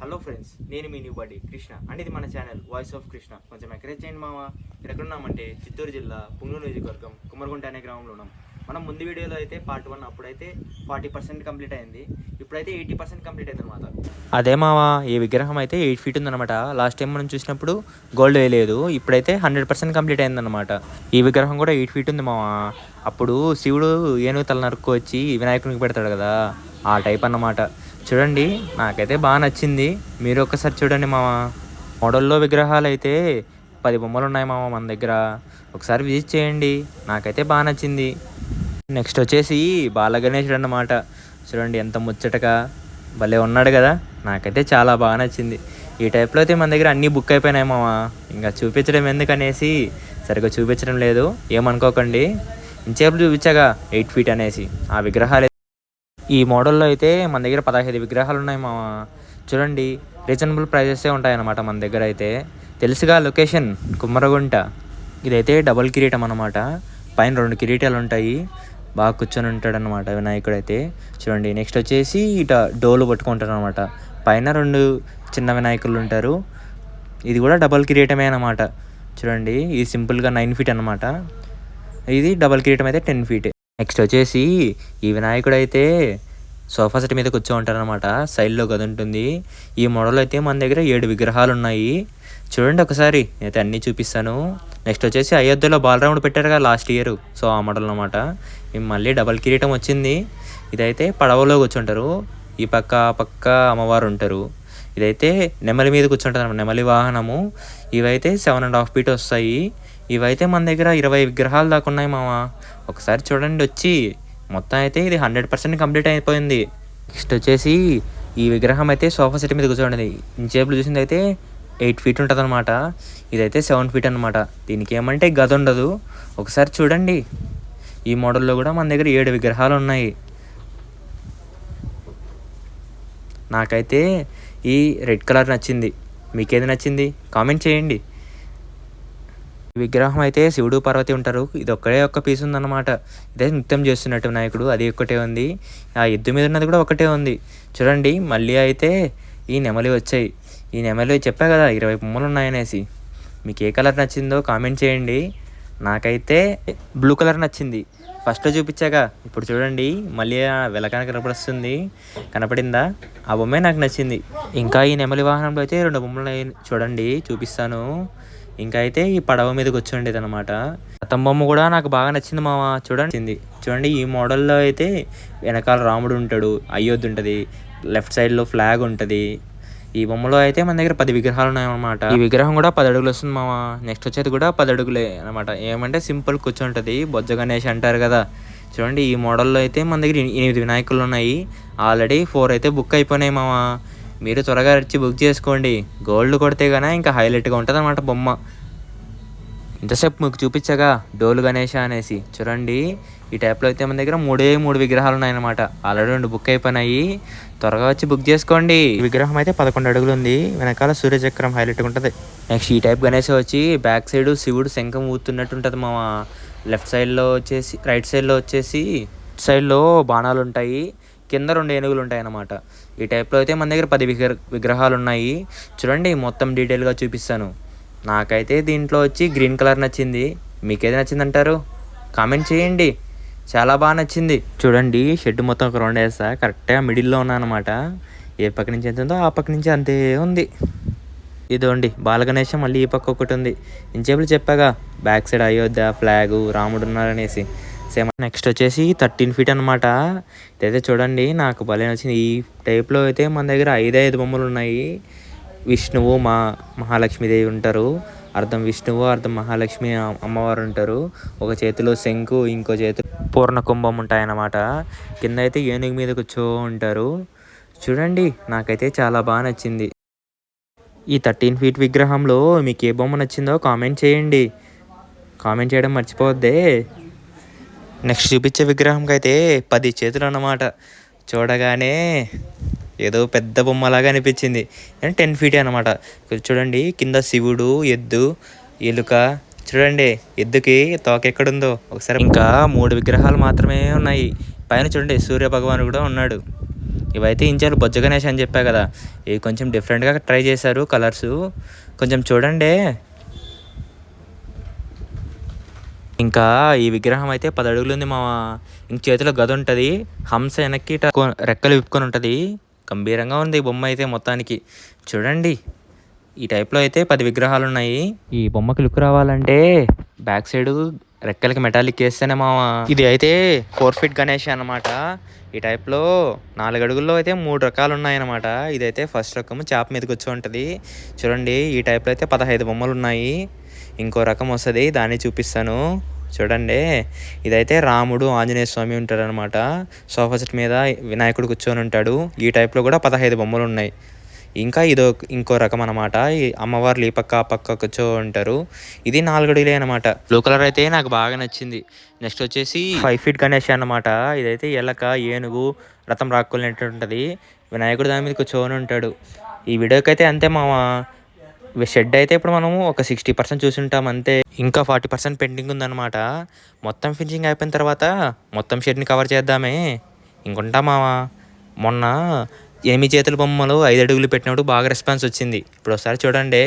Hello friends, నేను మీ new బడ్డీ Krishna and ఇది మన ఛానల్ వాయిస్ ఆఫ్ కృష్ణ. కొంచెం ఎంకరేజ్ చేయండి మామ. ఎక్కడున్నామంటే చిత్తూరు జిల్లా పుంగనూరు నియోజకవర్గం కుమ్మరగుంట అనే గ్రామంలో ఉన్నాం. మనం ముందు వీడియోలో అయితే పార్ట్ 1 అప్పుడైతే 40% కంప్లీట్ అయింది. ఇప్పుడైతే 80% కంప్లీట్ అయింది అనమాట. అదే మామ, ఈ విగ్రహం అయితే 8 feet ఉందన్నమాట. లాస్ట్ టైం మనం చూసినప్పుడు గోల్డ్ వేయలేదు, ఇప్పుడైతే 100% కంప్లీట్ అయిందన్నమాట. ఈ విగ్రహం కూడా 8 feet ఉంది మామ. అప్పుడు శివుడు ఏనుగు తల నరుక్కొచ్చి వినాయకునికి పెడతాడు కదా, ఆ టైప్ అన్నమాట. చూడండి, నాకైతే బాగా నచ్చింది. మీరు ఒక్కసారి చూడండి మామ. మోడల్లో విగ్రహాలు అయితే 10 బొమ్మలు ఉన్నాయి మామ మన దగ్గర. ఒకసారి విజిట్ చేయండి, నాకైతే బాగా నచ్చింది. నెక్స్ట్ వచ్చేసి బాలగణేశుడు అన్నమాట. చూడండి ఎంత ముచ్చటగా భలే ఉన్నాడు కదా, నాకైతే చాలా బాగా నచ్చింది. ఈ టైప్లో అయితే మన దగ్గర అన్నీ బుక్ అయిపోయినాయి మామ. ఇంకా చూపించడం ఎందుకనేసి సరిగ్గా చూపించడం లేదు, ఏమనుకోకండి. ఇంచేపు చూపించగా 8 feet అనేసి ఆ విగ్రహాలు. ఈ మోడల్లో అయితే మన దగ్గర 15 విగ్రహాలు ఉన్నాయి మామ. చూడండి, రీజనబుల్ ప్రైజెసే ఉంటాయన్నమాట మన దగ్గర అయితే. తెలుసుగా లొకేషన్ కుమ్మరగుంట. ఇదైతే డబుల్ కిరీటం అన్నమాట. పైన 2 కిరీటాలు ఉంటాయి. బాగా కూర్చొని ఉంటాడు అనమాట వినాయకుడు అయితే. చూడండి, నెక్స్ట్ వచ్చేసి ఇట డోలు పట్టుకుంటారు అనమాట. పైన 2 చిన్న వినాయకులు ఉంటారు. ఇది కూడా డబల్ కిరీటమే అనమాట. చూడండి, ఇది సింపుల్గా 9 feet అనమాట. ఇది డబల్ కిరీటం అయితే 10 feet. నెక్స్ట్ వచ్చేసి ఈ వినాయకుడు అయితే సోఫా సెట్ మీద కూర్చో ఉంటారనమాట. సైడ్లో గది ఉంటుంది. ఈ మోడల్ అయితే మన దగ్గర 7 విగ్రహాలు ఉన్నాయి. చూడండి ఒకసారి, అయితే అన్నీ చూపిస్తాను. నెక్స్ట్ వచ్చేసి అయోధ్యలో బాలరాముడు పెట్టారు కదా లాస్ట్ ఇయర్, సో ఆ మోడల్ అనమాట. మళ్ళీ డబల్ కిరీటం వచ్చింది. ఇదైతే పడవలో కూర్చుంటారు. ఈ పక్క పక్క అమ్మవారు ఉంటారు. ఇదైతే నెమలి మీద కూర్చుంటారు అన్నమాట, నెమలి వాహనము. ఇవైతే 7.5 feet వస్తాయి. ఇవైతే మన దగ్గర 20 విగ్రహాలు దాకా ఉన్నాయి మామ. ఒకసారి చూడండి వచ్చి. మొత్తం అయితే ఇది 100% కంప్లీట్ అయిపోయింది. నెక్స్ట్ వచ్చేసి ఈ విగ్రహం అయితే సోఫా సెట్ మీద కూర్చోండి. ఇంచేపులు చూసింది అయితే 8 feet ఉంటుంది అనమాట. ఇదైతే 7 feet అనమాట. దీనికి ఏమంటే గది ఉండదు. ఒకసారి చూడండి. ఈ మోడల్లో కూడా మన దగ్గర 7 విగ్రహాలు ఉన్నాయి. నాకైతే ఈ రెడ్ కలర్ నచ్చింది. మీకేది నచ్చింది కామెంట్ చేయండి. ఈ విగ్రహం అయితే శివుడు పార్వతి ఉంటారు. ఇది ఒక్క పీస్ ఉందన్నమాట. ఇదే నృత్యం చేస్తున్నట్టు వినాయకుడు, అది ఒక్కటే ఉంది. ఆ ఎద్దు మీద ఉన్నది కూడా ఒకటే ఉంది. చూడండి, మళ్ళీ అయితే ఈ నెమలి వచ్చాయి. ఈ నెమలి చెప్పా కదా 20 బొమ్మలు ఉన్నాయనేసి. మీకు ఏ కలర్ నచ్చిందో కామెంట్ చేయండి. నాకైతే బ్లూ కలర్ నచ్చింది. ఫస్ట్లో చూపించాగా, ఇప్పుడు చూడండి మళ్ళీ వెలకాన కనపడుస్తుంది. కనపడిందా? ఆ బొమ్మే నాకు నచ్చింది. ఇంకా ఈ నెమలి వాహనంలో అయితే 2 బొమ్మలు ఉన్నాయి. చూడండి, చూపిస్తాను. ఇంకా అయితే ఈ పడవ మీద కూర్చోండేది అనమాట. రథం బొమ్మ కూడా నాకు బాగా నచ్చింది మామ. చూడండి ఈ మోడల్లో అయితే వెనకాల రాముడు ఉంటాడు, అయోధ్య ఉంటుంది, లెఫ్ట్ సైడ్లో ఫ్లాగ్ ఉంటుంది. ఈ బొమ్మలో అయితే మన దగ్గర 10 విగ్రహాలు ఉన్నాయన్నమాట. ఈ విగ్రహం కూడా 10 అడుగులు వస్తుంది మామ. నెక్స్ట్ వచ్చేది కూడా 10 అడుగులే అనమాట. ఏమంటే సింపుల్ కూర్చుంటుంది, బొజ్జ గణేష్ అంటారు కదా. చూడండి, ఈ మోడల్లో అయితే మన దగ్గర 8 వినాయకులు ఉన్నాయి. ఆల్రెడీ 4 అయితే బుక్ అయిపోయినాయి మామ. మీరు త్వరగా వచ్చి బుక్ చేసుకోండి. గోల్డ్ కొడితే కన్నా ఇంకా హైలైట్గా ఉంటుంది అన్నమాట బొమ్మ. ఇంతసేపు మీకు చూపించగా డోలు గణేష అనేసి. చూడండి, ఈ టైప్లో అయితే మన దగ్గర 3 విగ్రహాలు ఉన్నాయన్నమాట. ఆల్రెడీ 2 బుక్ అయిపోయినాయి. త్వరగా వచ్చి బుక్ చేసుకోండి. ఈ విగ్రహం అయితే 11 అడుగులు ఉంది. వెనకాల సూర్యచక్రం హైలైట్గా ఉంటుంది. నెక్స్ట్ ఈ టైప్ గణేష వచ్చి బ్యాక్ సైడ్ శివుడు శంఖం ఊతున్నట్టు ఉంటుంది మామ. లెఫ్ట్ సైడ్లో వచ్చేసి, రైట్ సైడ్లో వచ్చేసి సైడ్లో బాణాలు ఉంటాయి. కింద 2 ఏనుగులు ఉంటాయి అన్నమాట. ఈ టైప్లో అయితే మన దగ్గర 10 విగ్రహాలు ఉన్నాయి. చూడండి, మొత్తం డీటెయిల్గా చూపిస్తాను. నాకైతే దీంట్లో వచ్చి గ్రీన్ కలర్ నచ్చింది. మీకేది నచ్చింది అంటారు కామెంట్ చేయండి. చాలా బాగా నచ్చింది. చూడండి, షెడ్ మొత్తం ఒక రౌండ్ వేస్తా. కరెక్ట్గా మిడిల్లో ఉన్నా అనమాట. ఏ పక్క నుంచి ఎంత ఉందో ఆ పక్క నుంచి అంతే ఉంది. ఇదోండి బాలగణేశం. మళ్ళీ ఈ పక్క ఒకటి ఉంది. ఇంచేపులు చెప్పాగా బ్యాక్ సైడ్ అయోధ్య ఫ్లాగు, రాముడు ఉన్నారనేసి. సేమ్ నెక్స్ట్ వచ్చేసి 13 feet అనమాట. ఇదైతే చూడండి, నాకు భలే నచ్చింది. ఈ టైప్లో అయితే మన దగ్గర 5 బొమ్మలు ఉన్నాయి. విష్ణువు, మహాలక్ష్మీదేవి ఉంటారు. అర్ధం విష్ణువు, అర్ధం మహాలక్ష్మి అమ్మవారు ఉంటారు. ఒక చేతిలో శంకు, ఇంకో చేతిలో పూర్ణ కుంభం ఉంటాయన్నమాట. కింద అయితే ఏనుగు మీద కూర్చో ఉంటారు. చూడండి, నాకైతే చాలా బాగా నచ్చింది. ఈ 13 feet విగ్రహంలో మీకు ఏ బొమ్మ నచ్చిందో కామెంట్ చేయండి. కామెంట్ చేయడం మర్చిపోవద్దే. నెక్స్ట్ చూపించే విగ్రహంకి అయితే 10 చేతులు అన్నమాట. చూడగానే ఏదో పెద్ద బొమ్మలాగా అనిపించింది. 10 feet అనమాట. చూడండి, కింద శివుడు, ఎద్దు, ఎలుక. చూడండి, ఎద్దుకి తోక ఎక్కడుందో ఒకసారి. ఇంకా 3 విగ్రహాలు మాత్రమే ఉన్నాయి. పైన చూడండి సూర్య భగవానుడు కూడా ఉన్నాడు. ఇవైతే ఇంచాలు బొజ్జ గణేష్ అని చెప్పా కదా, ఇవి కొంచెం డిఫరెంట్గా ట్రై చేశారు కలర్స్, కొంచెం చూడండి. ఇంకా ఈ విగ్రహం అయితే 10 అడుగులు ఉంది మామ. ఇంక చేతిలో గద ఉంటుంది, హంస వెనక్కి రెక్కలు విప్పుకొని ఉంటుంది. గంభీరంగా ఉంది ఈ బొమ్మ అయితే మొత్తానికి. చూడండి ఈ టైప్లో అయితే 10 విగ్రహాలు ఉన్నాయి. ఈ బొమ్మకి లుక్ రావాలంటే బ్యాక్ సైడ్ రెక్కలకి మెటాలిక్ వేస్తేనే మామ. ఇది అయితే 4 ఫీట్ గణేష్ అనమాట. ఈ టైప్లో 4 అడుగుల్లో అయితే 3 రకాలు ఉన్నాయన్నమాట. ఇదైతే ఫస్ట్ రకము చేప మీదకి వచ్చి ఉంటుంది. చూడండి ఈ టైప్లో అయితే 15 బొమ్మలు ఉన్నాయి. ఇంకో రకం వస్తుంది, దాన్ని చూపిస్తాను చూడండి. ఇదైతే రాముడు ఆంజనేయ స్వామి ఉంటారనమాట. సోఫా సెట్ మీద వినాయకుడు కూర్చొని ఉంటాడు. ఈ టైప్లో కూడా 15 బొమ్మలు ఉన్నాయి. ఇంకా ఇంకో రకం అనమాట. ఈ అమ్మవార్లు ఈ పక్క ఆ పక్క కూర్చో ఉంటారు. ఇది 4 అడుగులే అనమాట. బ్లూ కలర్ అయితే నాకు బాగా నచ్చింది. నెక్స్ట్ వచ్చేసి 5 ఫీట్ గణేష్ అనమాట. ఇదైతే ఎలక ఏనుగు రథం రాక్కునేట్టు ఉంటుంది. వినాయకుడు దాని మీద కూర్చొని ఉంటాడు. ఈ వీడియోకి అయితే అంతే మామ. షెడ్ అయితే ఇప్పుడు మనము ఒక 60% చూసి ఉంటాం అంతే. ఇంకా 40% పెండింగ్ ఉందన్నమాట. మొత్తం ఫినిషింగ్ అయిపోయిన తర్వాత మొత్తం షెడ్ని కవర్ చేద్దామే. ఇంకొంటా మావా. మొన్న 8 చేతుల బొమ్మలు 5 అడుగులు పెట్టినప్పుడు బాగా రెస్పాన్స్ వచ్చింది. ఇప్పుడు ఒకసారి చూడండి.